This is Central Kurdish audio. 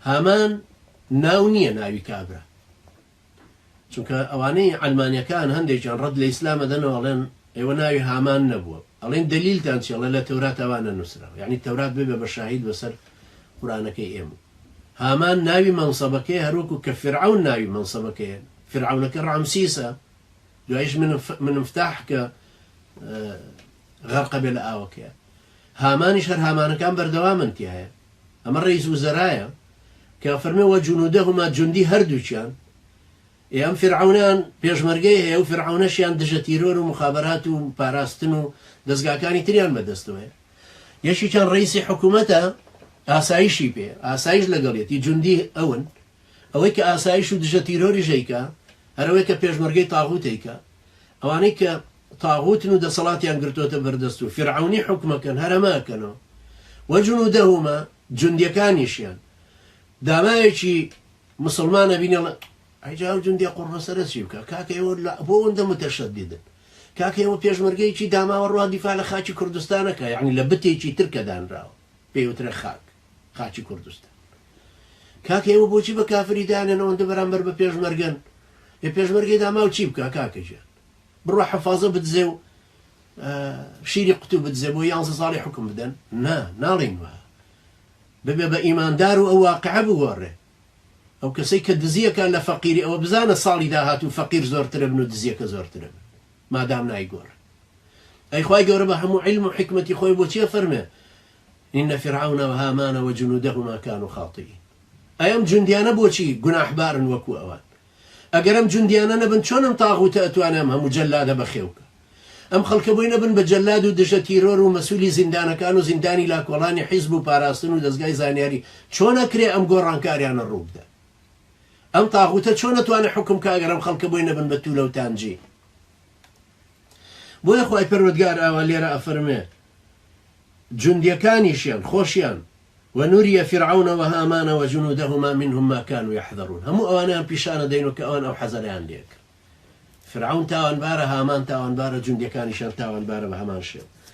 هامان ناو نییە ناوی کابرا، چونکە ئەوانەی ئەلمانیەکان هەندێکیان ڕەت لە ئیسلامە دەنەوەڵێن ئێوە ناوی هامان نەبووە، ئەڵێن دلیلتان چێڵە لە تەورات ئەوانە نووسراوە، یعنی تەورات ببێ بە شاهید بەسەر قورئانەکەی ئێمە. هامان ناوی مەنسەبەکەی هەروەکو کە فرعون ناوی مەنسەبەکەیە، فرعونەکە ڕامسیسە، دوایش من مفتاح کە غەرقە بێ لە ئاوەکەیە. هامانیش هەر هامانەکان بەردەوامن تایە، ئەمە ڕئیس وزەرایە کە فەرمێ وە جونودەهما جوندی هەردووچیان ئەم فرعونیان پێشمەرگەی هەیە و فرعونەشیان دژە تیرۆر و مخابرات و پاراستن و دەستگاکانی تریان بەدەستەوەیە. یەکێکیان ڕئیسی حکوومەتە ئاسایشی پێ، ئاسایش لەگەڵێتی جوندی ئەون ئەوەی کە ئاسایش و دژە تیرۆری ژەیکە، هەرەوەی کە پێشمەرگەی تاغوتێکە، ئەوانەی کە تاغوتن و دەسەڵاتیان گرتوۆتە بەردەست و فرعونی حکومەکەن هەرەماکەنەوە. وە جونودەهما جوندیەکانیشیان دامایەکی مسلمانە بینێ ئەیجا ئەو جوندیە قوڕبەسەرە چی بکە، کاکە ئێوە بۆ ئەوەندە متەشەدیدن، کاکە ئێوە پێشمەرگەیەکی داماوە ڕوا دیفاع لە خاکی کوردستانەکە، یعنی لە بتێکی ترکە دانراوە پێوترە خاکی کوردستان، کاکە ئێوە بۆچی بە کافری دانێن ئەوەندە بەرامبەر بە پێشمەرگەن، پێشمەرگەی داماو چی بکە کاکەجیان، بڕۆ حەفازە بدزێ و شیری قوتو بدزێ بۆ 11 ساڵی حکم بدەن، ناڵین وە ببێ بە ئیماندار و ئەو واقعە بگۆڕێ. ئەو کەسەی کە دزیەکە لە فەقیری ئەوە بزانە ساڵی داهات و فەقیر زۆرترە بن و دزیەکە زۆرترە بن، مادام نایگۆڕێ. ئەی خوای گەورە بە هەموو عیلم و حکمەتی خۆی بۆچیە فەرمێ ئین فیرعون وهامان وجنودهما كانوا خاطئین. ئەم جوندیانە بۆچی گوناحبارن وەکو ئەوان؟ ئەگەر ئەم جوندیانە نەبن چۆنم تاغوتە ئەتوانێ ئەم هەموو جەلادە بەخێوکە؟ ئەم خەڵکە بۆی نەبن بە جەلاد و دژە تیرۆر و مەسوولی زیندانەکان و زیندانی لاکۆڵانی حیزب و پاراستن و دەستگای زانیاری، چۆن ئەکرێ ئەم گۆڕانکاریانە ڕوو بدە؟ ئەم تاغوتە چۆن ئەتوانێ حکم کە ئەگەر ئەم خەڵکە بۆی نەبن بە توولە و تانجی؟ بۆیە خوای پەروەردگار ئاوا لێرە ئەفەرمێ جوندیەکانیشیان خۆشیان ونري فرعون وهامان وجنودهما منهم ما كانوا يحذرون. هم أوانان بيشان دينك أوان أو حزريان ليك. فرعون تاوان بارة، هامان تاوان بارة، جندي كان يشان تاوان بارة بهمان شيء.